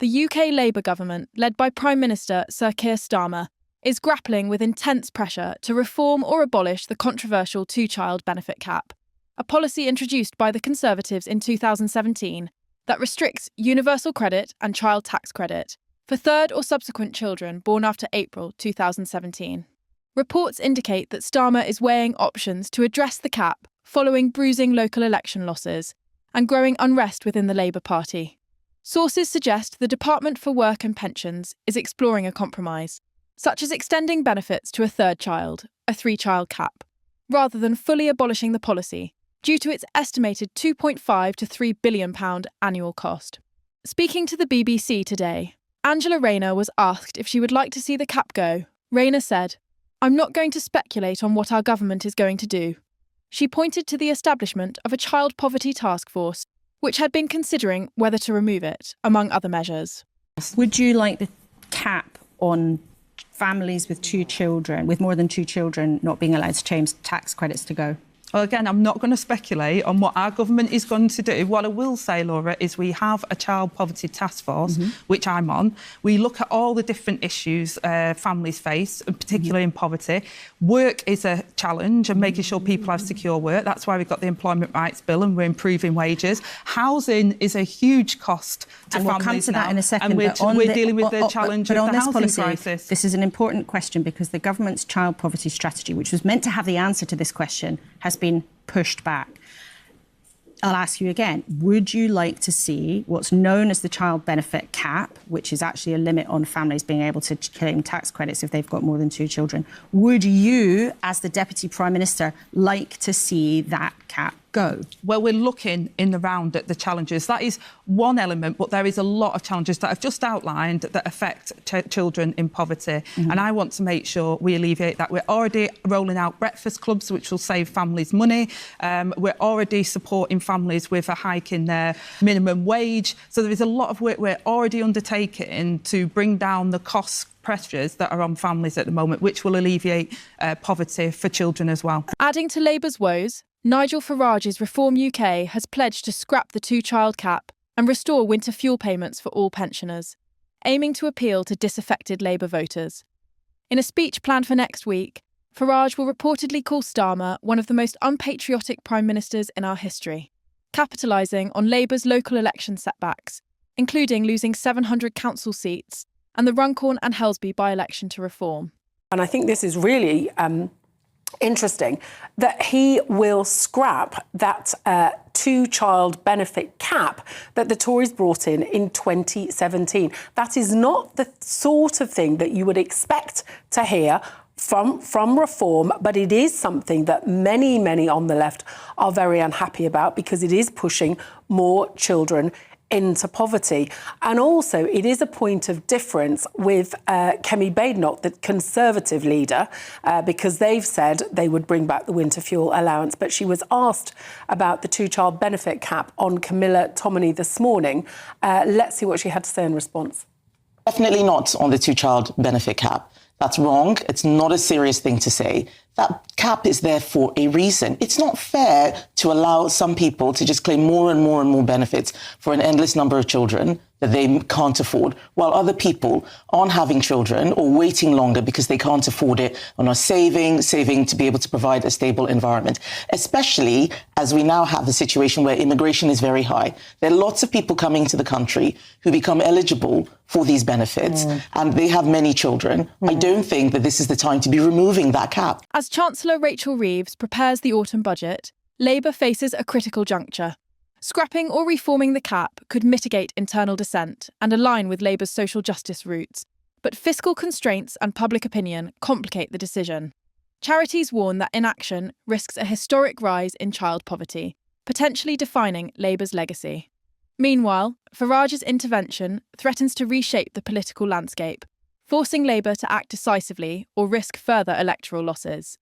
the UK Labour government, led by Prime Minister Sir Keir Starmer, is grappling with intense pressure to reform or abolish the controversial two-child benefit cap, a policy introduced by the Conservatives in 2017 that restricts universal credit and child tax credit for third or subsequent children born after April 2017. Reports indicate that Starmer is weighing options to address the cap following bruising local election losses and growing unrest within the Labour Party. Sources suggest the Department for Work and Pensions is exploring a compromise, such as extending benefits to a third child, a three-child cap, rather than fully abolishing the policy, due to its estimated £2.5 to £3 billion annual cost. Speaking to the BBC today, Angela Rayner was asked if she would like to see the cap go. Rayner said, "I'm not going to speculate on what our government is going to do." She pointed to the establishment of a child poverty task force, which had been considering whether to remove it, among other measures. Would you like the cap on families with two children, with more than two children, not being allowed to change tax credits to go? Well, again, I'm not going to speculate on what our government is going to do. What I will say, Laura, is we have a child poverty task force, which I'm on. We look at all the different issues families face, particularly in poverty. Work is a challenge and making sure people have secure work. That's why we've got the Employment Rights Bill and we're improving wages. Housing is a huge cost to and families we'll come to now. that in a second. And we're dealing with the challenge of the housing crisis. This is an important question because the government's child poverty strategy, which was meant to have the answer to this question, has been pushed back. I'll ask you again, would you like to see what's known as the child benefit cap, which is actually a limit on families being able to claim tax credits if they've got more than two children? Would you, as the Deputy Prime Minister, like to see that cap go? Well, we're looking in the round at the challenges. That is one element, but there is a lot of challenges that I've just outlined that affect children in poverty. And I want to make sure we alleviate that. We're already rolling out breakfast clubs, which will save families money. We're already supporting families with a hike in their minimum wage. So there is a lot of work we're already undertaking to bring down the cost pressures that are on families at the moment, which will alleviate poverty for children as well. Adding to Labour's woes, Nigel Farage's Reform UK has pledged to scrap the two-child cap and restore winter fuel payments for all pensioners, aiming to appeal to disaffected Labour voters. In a speech planned for next week, Farage will reportedly call Starmer one of the most unpatriotic prime ministers in our history, capitalising on Labour's local election setbacks, including losing 700 council seats and the Runcorn and Helsby by-election to Reform. And I think this is really interesting that he will scrap that two-child benefit cap that the Tories brought in 2017. That is not the sort of thing that you would expect to hear from Reform, but it is something that many on the left are very unhappy about because it is pushing more children into poverty. And also, it is a point of difference with Kemi Badenoch, the Conservative leader, because they've said they would bring back the winter fuel allowance. But she was asked about the two-child benefit cap on Camilla Tominey this morning. Let's see what she had to say in response. Definitely not on the two-child benefit cap. That's wrong. It's not a serious thing to say. That cap is there for a reason. It's not fair to allow some people to just claim more and more benefits for an endless number of children that they can't afford, while other people aren't having children or waiting longer because they can't afford it and are saving to be able to provide a stable environment, especially as we now have a situation where immigration is very high. There are lots of people coming to the country who become eligible for these benefits and they have many children. I don't think that this is the time to be removing that cap. As Chancellor Rachel Reeves prepares the autumn budget, Labour faces a critical juncture. Scrapping or reforming the cap could mitigate internal dissent and align with Labour's social justice roots, but fiscal constraints and public opinion complicate the decision. Charities warn that inaction risks a historic rise in child poverty, potentially defining Labour's legacy. Meanwhile, Farage's intervention threatens to reshape the political landscape, forcing Labour to act decisively or risk further electoral losses.